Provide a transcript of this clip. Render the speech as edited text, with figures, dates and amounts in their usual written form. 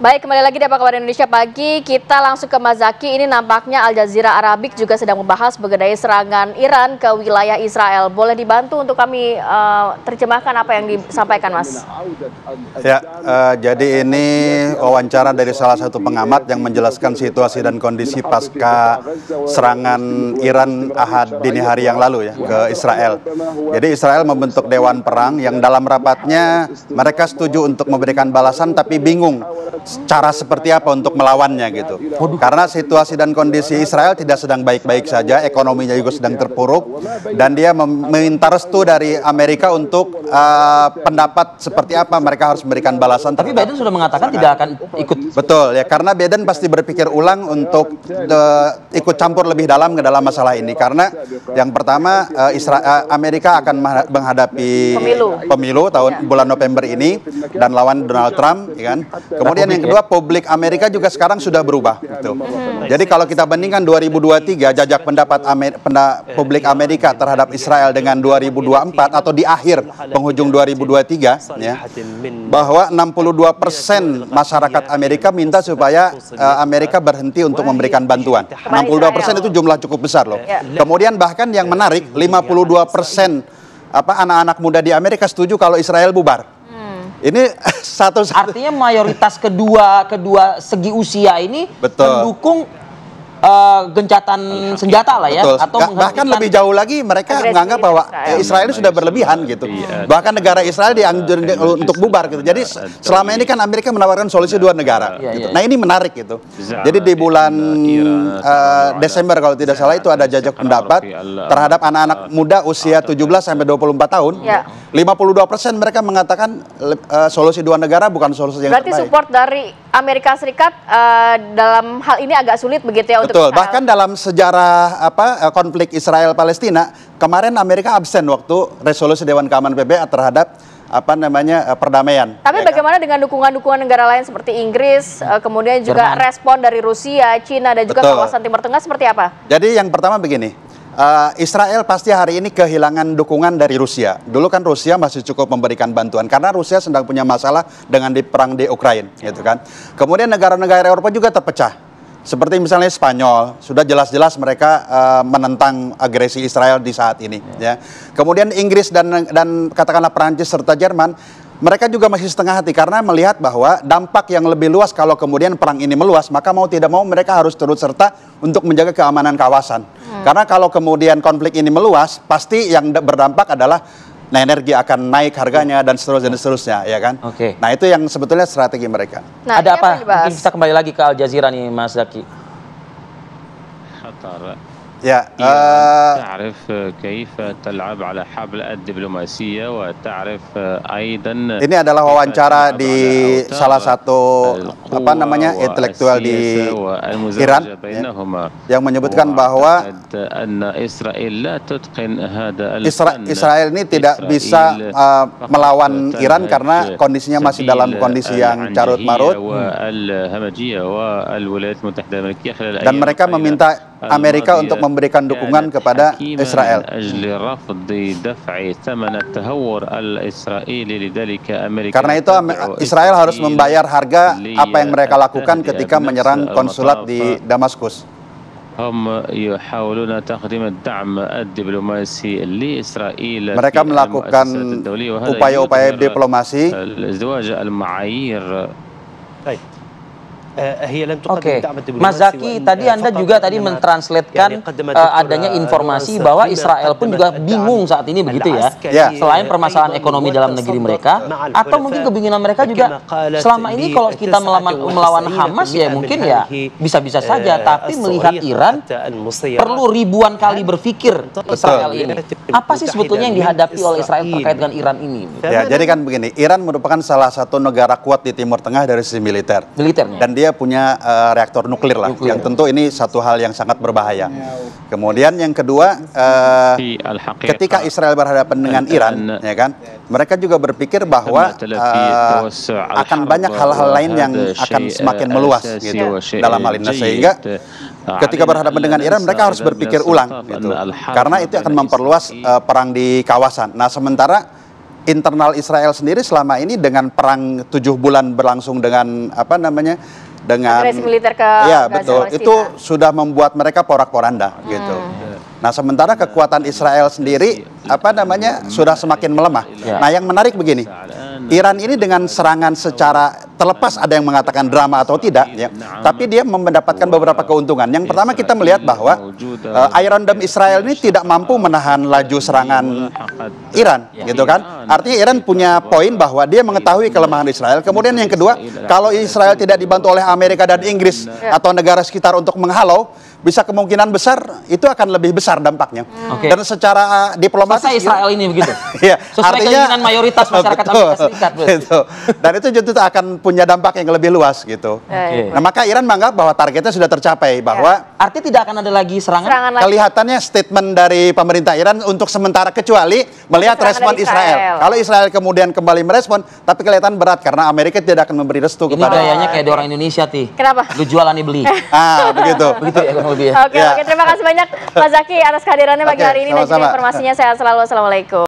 Baik, kembali lagi di Apa Kabar Indonesia Pagi. Kita langsung ke Mas Zaki. Ini nampaknya Al Jazeera Arabic juga sedang membahas mengenai serangan Iran ke wilayah Israel. Boleh dibantu untuk kami terjemahkan apa yang disampaikan, Mas? Ya, jadi ini wawancara dari salah satu pengamat yang menjelaskan situasi dan kondisi pasca serangan Iran Ahad dini hari yang lalu ya ke Israel. Jadi Israel membentuk dewan perang yang dalam rapatnya mereka setuju untuk memberikan balasan tapi bingung cara seperti apa untuk melawannya gitu. Karena situasi dan kondisi Israel tidak sedang baik-baik saja, ekonominya juga sedang terpuruk, dan dia meminta restu dari Amerika untuk pendapat seperti apa mereka harus memberikan balasan. Tapi Biden sudah mengatakan tidak akan ikut. Betul ya, karena Biden pasti berpikir ulang untuk ikut campur lebih dalam ke dalam masalah ini. Karena yang pertama Amerika akan menghadapi pemilu tahun bulan November ini dan lawan Donald Trump, ya kan. Kemudian yang kedua, publik Amerika juga sekarang sudah berubah. Gitu. Jadi kalau kita bandingkan 2023 jajak pendapat publik Amerika terhadap Israel dengan 2024 atau di akhir penghujung 2023, ya, bahwa 62% masyarakat Amerika minta supaya Amerika berhenti untuk memberikan bantuan. 62% itu jumlah cukup besar loh. Kemudian bahkan yang menarik, 52% anak-anak muda di Amerika setuju kalau Israel bubar. Ini artinya mayoritas kedua segi usia ini mendukung gencatan senjata lah ya. Betul. Atau bahkan lebih jauh lagi mereka menganggap bahwa Israel ini sudah berlebihan gitu. Bahkan negara Israel dianjurin untuk bubar gitu. Jadi selama ini kan Amerika menawarkan solusi dua negara. Gitu. Nah ini menarik gitu. Jadi di bulan Desember kalau tidak salah itu ada jajak pendapat terhadap anak-anak muda usia 17 sampai 24 tahun. 52% mereka mengatakan solusi dua negara bukan solusi yang terbaik. Berarti support dari Amerika Serikat dalam hal ini agak sulit begitu ya untuk Betul, bahkan dalam sejarah konflik Israel-Palestina, kemarin Amerika absen waktu resolusi Dewan Keamanan PBB terhadap perdamaian. Tapi bagaimana dengan dukungan-dukungan negara lain seperti Inggris, kemudian juga respon dari Rusia, Cina, dan juga kawasan Timur Tengah seperti apa? Jadi yang pertama begini, Israel pasti hari ini kehilangan dukungan dari Rusia. Dulu kan Rusia masih cukup memberikan bantuan karena Rusia sedang punya masalah dengan perang di Ukraina, gitu kan. Kemudian negara-negara Eropa juga terpecah. Seperti misalnya Spanyol, sudah jelas-jelas mereka menentang agresi Israel di saat ini. Ya. Kemudian Inggris dan katakanlah Perancis serta Jerman, mereka juga masih setengah hati karena melihat bahwa dampak yang lebih luas kalau kemudian perang ini meluas, maka mau tidak mau mereka harus turut serta untuk menjaga keamanan kawasan. Karena kalau kemudian konflik ini meluas, pasti yang berdampak adalah energi akan naik harganya dan seterusnya, ya kan? Nah itu yang sebetulnya strategi mereka. Nah, ada apa? Mungkin kita kembali lagi ke Al Jazeera nih, Mas Zaki. Ya, تعرف كيف تلعب على حبل الدبلوماسية وتعرف أيضا ini adalah wawancara di salah satu intelektual di Iran yang menyebutkan bahwa Israel ini tidak bisa melawan Iran karena kondisinya masih dalam kondisi yang carut marut dan mereka meminta Amerika untuk memberikan dukungan kepada Israel. Karena itu Israel harus membayar harga apa yang mereka lakukan ketika menyerang konsulat di Damaskus. Mereka melakukan upaya-upaya diplomasi. Mas Zaki, tadi Anda juga mentranslatekan adanya informasi bahwa Israel pun juga bingung saat ini begitu ya. Selain permasalahan ekonomi dalam negeri mereka, atau mungkin kebingungan mereka juga selama ini kalau kita melawan Hamas ya mungkin ya bisa-bisa saja, tapi melihat Iran perlu ribuan kali berpikir Israel ini. Apa sih sebetulnya yang dihadapi oleh Israel terkait dengan Iran ini? Ya, jadi kan begini, Iran merupakan salah satu negara kuat di Timur Tengah dari sisi militernya. Dan dia punya reaktor nuklir lah, yang tentu ini satu hal yang sangat berbahaya. Kemudian yang kedua, ketika Israel berhadapan dengan Iran, ya kan, mereka juga berpikir bahwa akan banyak hal-hal lain yang akan semakin meluas gitu dalam hal ini, sehingga ketika berhadapan dengan Iran mereka harus berpikir ulang gitu, karena itu akan memperluas perang di kawasan. Nah sementara internal Israel sendiri selama ini dengan perang 7 bulan berlangsung dengan apa namanya, dengan agresi militer ke ya Gaza, betul, Palestina. itu sudah membuat mereka porak-poranda gitu. Nah, sementara kekuatan Israel sendiri apa namanya sudah semakin melemah. Nah, yang menarik begini, Iran ini dengan serangan secara terlepas ada yang mengatakan drama atau tidak, ya, tapi dia mendapatkan beberapa keuntungan. Yang pertama kita melihat bahwa Iron Dome Israel ini tidak mampu menahan laju serangan Iran, gitu kan? Artinya Iran punya poin bahwa dia mengetahui kelemahan Israel. Kemudian yang kedua, kalau Israel tidak dibantu oleh Amerika dan Inggris atau negara sekitar untuk menghalau, bisa kemungkinan besar itu akan lebih besar dampaknya. Dan secara diplomatis Israel ini begitu. Ya, sesuai keinginan mayoritas masyarakat Amerika Serikat. Gitu. Dan itu tentu akan punya dampak yang lebih luas gitu. Nah, maka Iran menganggap bahwa targetnya sudah tercapai, bahwa artinya tidak akan ada lagi serangan. Kelihatannya statement dari pemerintah Iran untuk sementara, kecuali melihat respon Israel. Kalau Israel kemudian kembali merespon, tapi kelihatan berat karena Amerika tidak akan memberi restu kepada. Ini gayanya kayak orang Indonesia, Kenapa? Lu jualan nih beli. Begitu. Begitu ya kurang lebih. Oke, terima kasih banyak Mas Zaki atas kehadirannya pagi hari ini dan juga informasinya. Sehat selalu. Assalamualaikum.